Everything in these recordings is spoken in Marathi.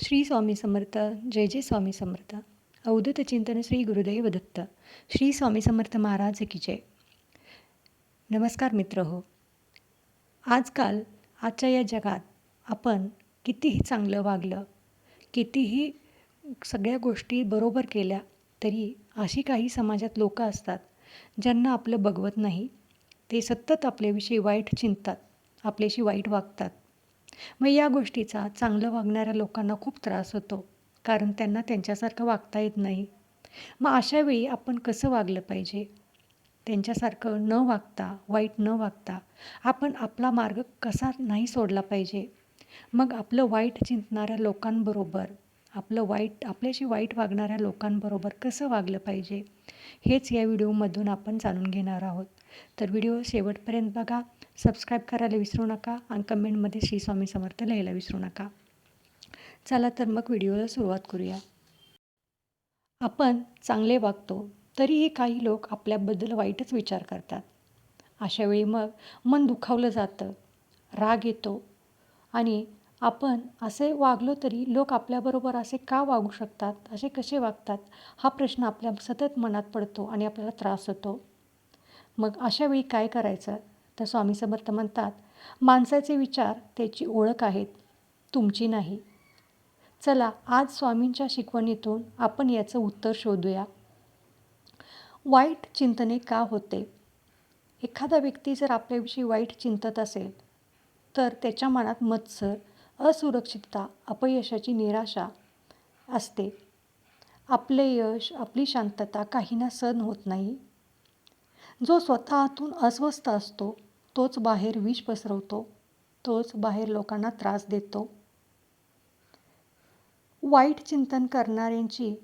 श्री स्वामी समर्थ. जय जय स्वामी समर्थ. अवधूत चिंतन श्री गुरुदेव दत्त. श्री स्वामी समर्थ महाराज की जय. नमस्कार मित्र हो. आजकाल आजच्या या जगात आपण कितीही चांगलं वागलं, कितीही सगळ्या गोष्टी बरोबर केल्या, तरी अशी काही समाजात लोकं असतात ज्यांना आपलं बघवत नाही. ते सतत आपल्याविषयी वाईट चिंततात, आपल्याशी वाईट वागतात. मग या गोष्टीचा चांगलं वागणाऱ्या लोकांना खूप त्रास होतो, कारण त्यांना त्यांच्यासारखं वागता येत नाही. मग अशावेळी आपण कसं वागलं पाहिजे? त्यांच्यासारखं न वागता, वाईट न वागता आपण आपला मार्ग कसा नाही सोडला पाहिजे? मग आपलं वाईट चिंतणाऱ्या लोकांबरोबर, आपल्याशी वाईट वागणाऱ्या लोकांबरोबर कसं वागलं पाहिजे? हेच या व्हिडिओमधून आपण जाणून घेणार आहोत. तर व्हिडिओ शेवटपर्यंत बघा. सबस्क्राईब करायला विसरू नका आणि कमेंटमध्ये श्री स्वामी समर्थ लिहायला विसरू नका. चला तर मग व्हिडिओला सुरुवात करूया. आपण चांगले वागतो, तरीही काही लोक आपल्याबद्दल वाईटच विचार करतात. अशावेळी मग मन दुखावलं जातं, राग येतो आणि आपण असे वागलो तरी लोक आपल्याबरोबर असे का वागू शकतात, असे कसे वागतात, हा प्रश्न आपल्या सतत मनात पडतो आणि आपल्याला त्रास होतो. मग अशावेळी काय करायचं? तर स्वामी समर्थ म्हणतात, माणसाचे विचार त्याची ओळख आहेत, तुमची नाही. चला आज स्वामींच्या शिकवणीतून आपण याचं उत्तर शोधूया. वाईट चिंतने का होते? एखादा व्यक्ती जर आपल्याविषयी वाईट चिंतत असेल तर त्याच्या मनात मत्सर, असुरक्षितता, अपयशाची निराशा असते. आपले यश, आपली शांतता काहींना सहन होत नाही. जो स्वतः आतून अस्वस्थ असतो तोच बाहेर विष पसरवतो, तोच बाहेर लोकांना त्रास देतो. वाईट चिंतन करणाऱ्यांची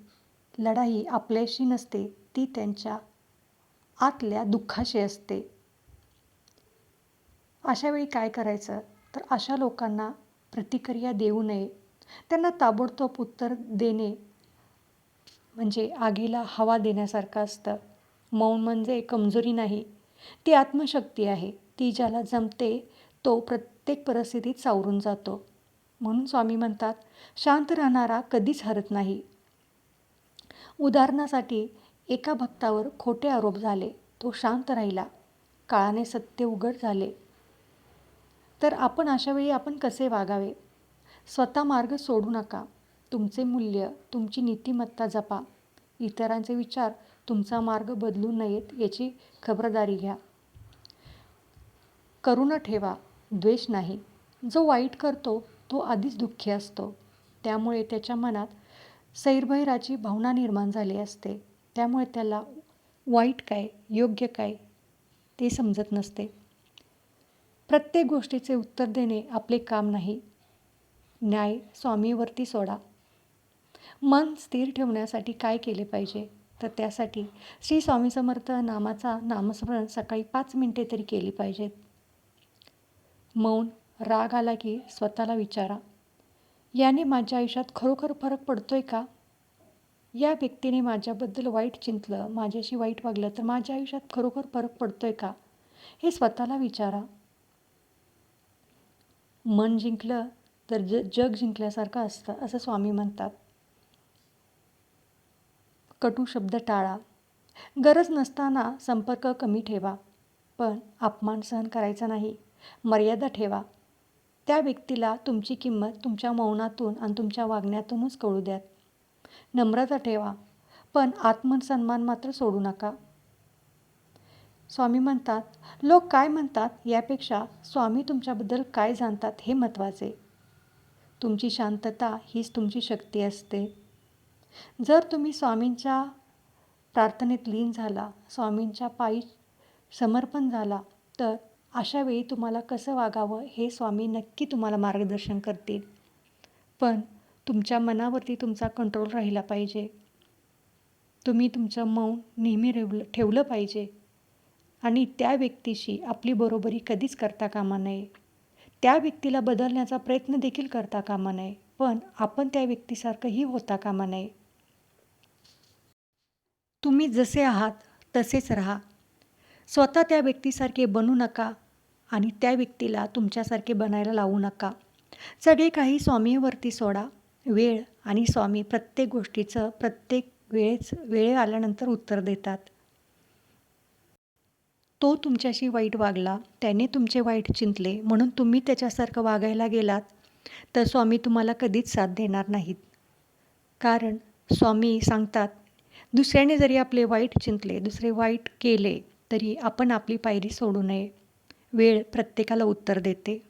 लढाई आपल्याशी नसते, ती त्यांच्या आतल्या दुःखाशी असते. अशावेळी काय करायचं? तर अशा लोकांना प्रतिक्रिया देऊ नये. त्यांना ताबडतोब उत्तर देणे म्हणजे आगीला हवा देण्यासारखं असतं. मौन म्हणजे कमजोरी नाही, ती आत्मशक्ती आहे. ती ज्याला जमते तो प्रत्येक परिस्थितीत सावरून जातो. म्हणून स्वामी म्हणतात, शांत राहणारा कधीच हरत नाही. उदाहरणासाठी एका भक्तावर खोटे आरोप झाले, तो शांत राहिला. काळाने सत्य उघड झाले. तर आपण अशावेळी आपण कसे वागावे? स्वतः मार्ग सोडू नका. तुमचे मूल्य, तुमची नीतिमत्ता जपा. इतरांचे विचार तुमचा मार्ग बदलू नयेत याची खबरदारी घ्या. करुणा ठेवा, द्वेष नाही. जो वाईट करतो तो आधीच दुःखी असतो, त्यामुळे त्याच्या मनात सैरभैराची भावना निर्माण झाली असते. त्यामुळे त्याला वाईट काय, योग्य काय ते समजत नसते. प्रत्येक गोष्टीचे उत्तर देणे आपले काम नाही. न्याय स्वामीवरती सोडा. मन स्थिर ठेवण्यासाठी काय केले पाहिजे? तर त्यासाठी श्री स्वामी समर्थ नामाचा नामस्मरण सकाळी 5 मिनिटे तरी केली पाहिजेत. मौन, राग आला की स्वतःला विचारा, याने माझ्या आयुष्यात खरोखर फरक पडतोय का? या व्यक्तीने माझ्याबद्दल वाईट चिंतलं, माझ्याशी वाईट वागलं, तर माझ्या आयुष्यात खरोखर फरक पडतोय का? हे स्वतःला विचारा. मन जिंकलं तर जग जिंकल्यासारखं असतं, असं स्वामी म्हणतात. कटू शब्द टाळा. गरज नसताना संपर्क कमी ठेवा, पण अपमान सहन करायचा नाही. मर्यादा ठेवा. त्या व्यक्तीला तुमची किंमत तुमच्या मौनातून आणि तुमच्या वागण्यातूनच कळू द्या. नम्रता ठेवा, पण आत्मसन्मान मात्र सोडू नका. स्वामी म्हणतात, लोक काय म्हणतात यापेक्षा स्वामी तुमच्याबद्दल काय जाणतात हे महत्त्वाचे. तुमची शांतता हीच तुमची शक्ती असते. जर तुम्ही स्वामींच्या प्रार्थनेत लीन झाला, स्वामींच्या पायी समर्पण झाला, तर अशावेळी तुम्हाला कसं वागावं हे स्वामी नक्की तुम्हाला मार्गदर्शन करतील. पण तुमच्या मनावरती तुमचा कंट्रोल राहिला पाहिजे. तुम्ही तुमचं मौन नेहमी ठेवलं पाहिजे आणि त्या व्यक्तीशी आपली बरोबरी कधीच करता कामा नये. त्या व्यक्तीला बदलण्याचा प्रयत्न देखील करता कामा नये, पण आपण त्या व्यक्तीसारखंही होता कामा नये. तुम्ही जसे आहात तसेच राहा. स्वतः त्या व्यक्तीसारखे बनू नका आणि त्या व्यक्तीला तुमच्यासारखे बनायला लावू नका. सगळे काही स्वामीवरती सोडा. वेळ आणि स्वामी प्रत्येक गोष्टीचं प्रत्येक वेळ आल्यानंतर उत्तर देतात. तो तुमच्याशी वाईट वागला, त्याने तुमचे वाईट चिंतले म्हणून तुम्ही त्याच्यासारखं वागायला गेलात, तर स्वामी तुम्हाला कधीच साथ देणार नाहीत. कारण स्वामी सांगतात, दुसऱ्याने जरी आपले वाईट चिंतले, दुसरे वाईट केले, तरी आपण आपली पायरी सोडू नये. वेळ प्रत्येकाला उत्तर देते.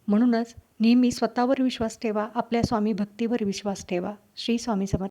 म्हणूनच नेहमी स्वतःवर विश्वास ठेवा, आपल्या स्वामी भक्तीवर विश्वास ठेवा. श्री स्वामी समर्थ.